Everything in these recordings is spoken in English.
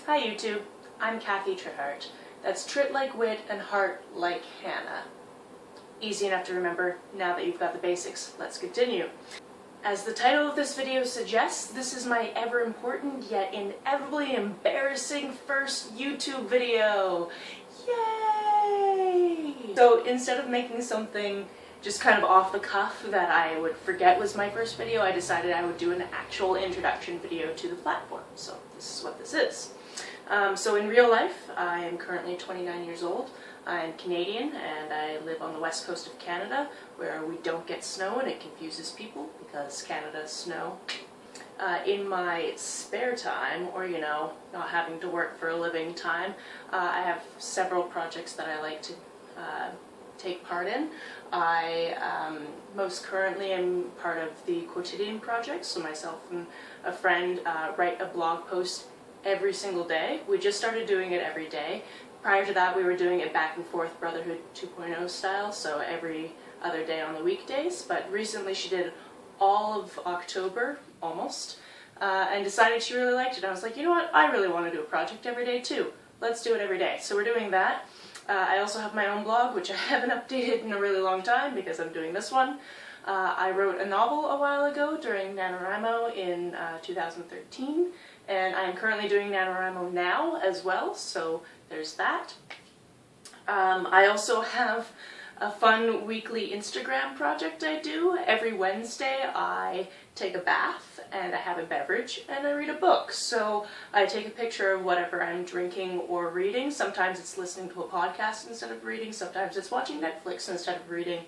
Hi YouTube, I'm Kathy Trithardt. That's Trit like wit and heart like Hannah. Easy enough to remember now that you've got the basics. Let's continue. As the title of this video suggests, this is my ever important yet inevitably embarrassing first YouTube video. Yay! So instead of making something just kind of off the cuff that I would forget was my first video, I decided I would do an actual introduction video to the platform. So this is what this is. So in real life, I am currently 29 years old. I'm Canadian and I live on the west coast of Canada where we don't get snow and it confuses people because Canada's snow. In my spare time, or not having to work for a living time, I have several projects that I like to take part in. I most currently am part of the Quotidian project, so myself and a friend write a blog post every single day. We just started doing it every day. Prior to that we were doing it back and forth Brotherhood 2.0 style, so every other day on the weekdays, but recently she did all of October, almost, and decided she really liked it. I was like, you know what, I really want to do a project every day too. Let's do it every day. So we're doing that. I also have my own blog, which I haven't updated in a really long time because I'm doing this one. I wrote a novel a while ago during NaNoWriMo in 2013, and I'm currently doing NaNoWriMo now as well, so there's that. I also have a fun weekly Instagram project I do. Every Wednesday I take a bath and I have a beverage and I read a book. So I take a picture of whatever I'm drinking or reading. Sometimes it's listening to a podcast instead of reading, sometimes it's watching Netflix instead of reading,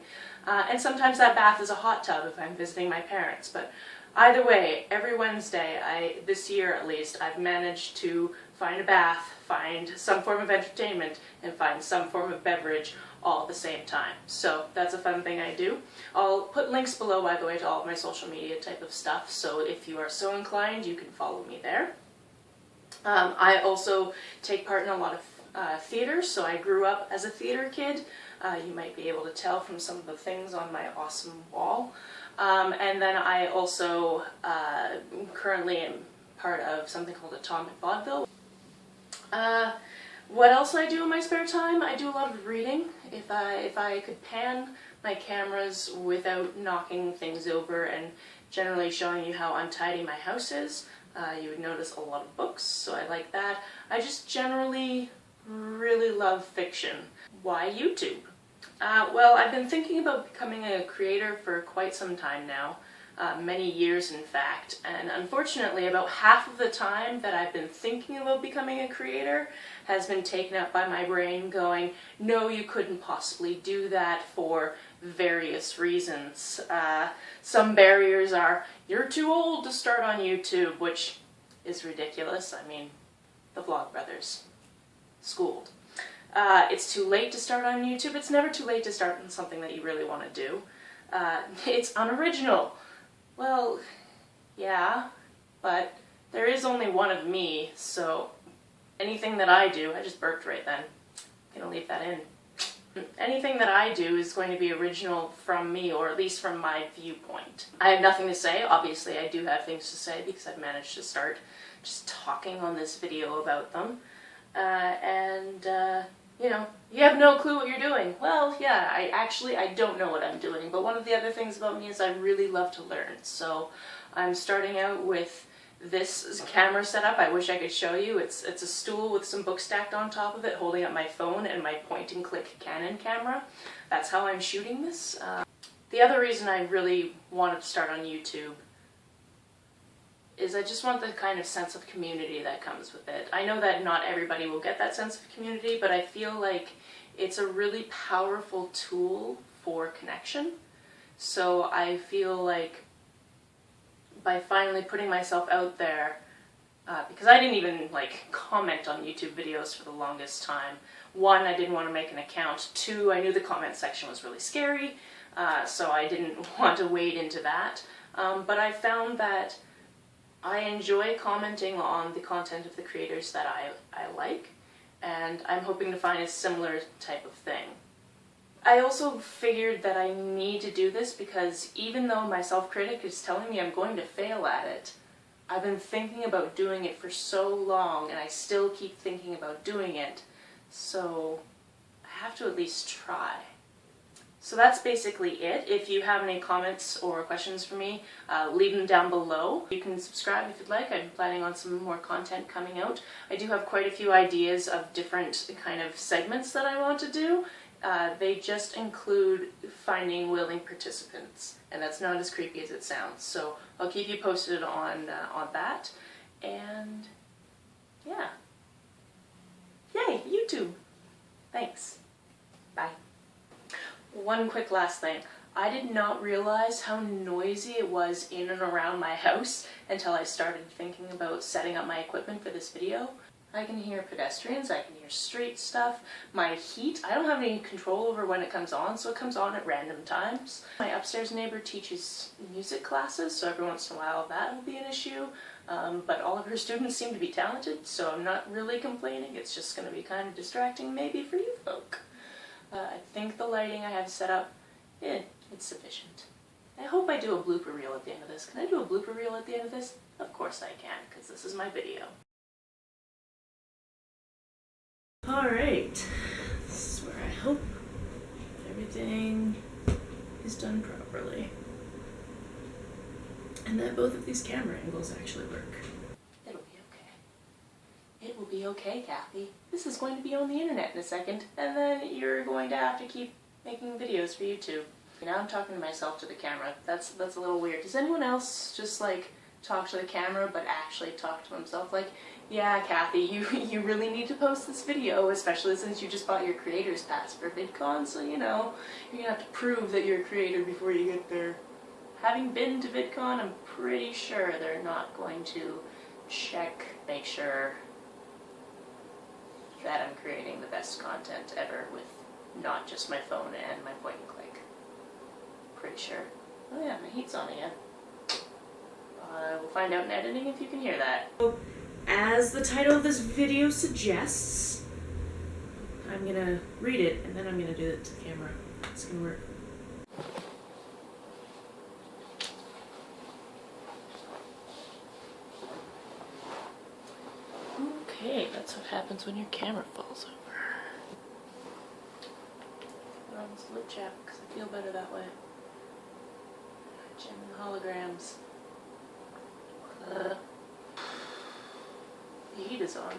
and sometimes that bath is a hot tub if I'm visiting my parents. But either way, every Wednesday, this year at least, I've managed to find a bath, find some form of entertainment, and find some form of beverage all at the same time. So that's a fun thing I do. I'll put links below, by the way, to all of my social media type of stuff, so if you are so inclined, you can follow me there. I also take part in a lot of theater, so I grew up as a theater kid. You might be able to tell from some of the things on my awesome wall. And then I also currently am part of something called Atomic Vaudeville. What else I do in my spare time? I do a lot of reading. If I could pan my cameras without knocking things over and generally showing you how untidy my house is, you would notice a lot of books, so I like that. I just generally really love fiction. Why YouTube? Well, I've been thinking about becoming a creator for quite some time now, many years in fact, and unfortunately about half of the time that I've been thinking about becoming a creator has been taken up by my brain going, no, you couldn't possibly do that for various reasons. Some barriers are, you're too old to start on YouTube, which is ridiculous. I mean, the Vlogbrothers. Schooled. It's too late to start on YouTube. It's never too late to start on something that you really want to do. It's unoriginal. Well, yeah, but there is only one of me, so anything that I do, I just burped right then. I'm gonna leave that in. Anything that I do is going to be original from me, or at least from my viewpoint. I have nothing to say. Obviously, I do have things to say because I've managed to start just talking on this video about them. You have no clue what you're doing. Well, yeah, I don't know what I'm doing, but one of the other things about me is I really love to learn. So I'm starting out with this camera setup. I wish I could show you. It's a stool with some books stacked on top of it, holding up my phone and my point and click Canon camera. That's how I'm shooting this. The other reason I really wanted to start on YouTube is I just want the kind of sense of community that comes with it. I know that not everybody will get that sense of community, but I feel like it's a really powerful tool for connection. So I feel like by finally putting myself out there, because I didn't even comment on YouTube videos for the longest time. One, I didn't want to make an account. Two, I knew the comment section was really scary, so I didn't want to wade into that. But I found that I enjoy commenting on the content of the creators that I like, and I'm hoping to find a similar type of thing. I also figured that I need to do this because even though my self-critic is telling me I'm going to fail at it, I've been thinking about doing it for so long, and I still keep thinking about doing it, so I have to at least try. So that's basically it. If you have any comments or questions for me, leave them down below. You can subscribe if you'd like. I'm planning on some more content coming out. I do have quite a few ideas of different kind of segments that I want to do. They just include finding willing participants, and that's not as creepy as it sounds. So I'll keep you posted on that. And yeah. Yay, YouTube! Thanks. Bye. One quick last thing. I did not realize how noisy it was in and around my house until I started thinking about setting up my equipment for this video. I can hear pedestrians, I can hear street stuff, my heat, I don't have any control over when it comes on, so it comes on at random times. My upstairs neighbor teaches music classes, so every once in a while that will be an issue, but all of her students seem to be talented, so I'm not really complaining. It's just going to be kind of distracting maybe for you folk. I think the lighting I have set up, it's sufficient. I hope I do a blooper reel at the end of this. Can I do a blooper reel at the end of this? Of course I can, because this is my video. Alright, this is where I hope everything is done properly. And that both of these camera angles actually work. It'll be okay. It will be okay, Kathy. This is going to be on the internet in a second, and then you're going to have to keep making videos for YouTube. Now I'm talking to myself to the camera. That's a little weird. Does anyone else just like talk to the camera but actually talk to himself? Like, yeah, Kathy, you really need to post this video, especially since you just bought your creator's pass for VidCon, so you know, you're gonna have to prove that you're a creator before you get there. Having been to VidCon, I'm pretty sure they're not going to make sure that I'm creating the best content ever with not just my phone and my point and click. Pretty sure. Oh yeah, my heat's on again. We'll find out in editing if you can hear that. As the title of this video suggests, I'm gonna read it and then I'm gonna do it to the camera. It's gonna work. Okay, that's what happens when your camera falls over. Put on this lip chap because I feel better that way. Gem and holograms. The heat is on.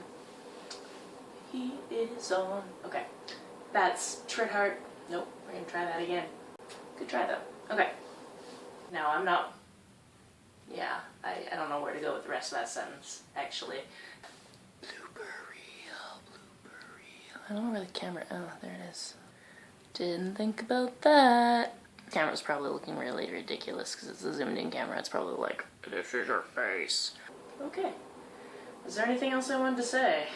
The heat is on. Okay, that's Trithardt. Nope, we're gonna try that again. Good try though. Okay. Now I'm not. Yeah, I don't know where to go with the rest of that sentence, actually. Blooper reel. I don't know where the camera. Oh, there it is. Didn't think about that. The camera's probably looking really ridiculous because it's a zoomed in camera. It's probably like, this is your face. Okay. Is there anything else I wanted to say?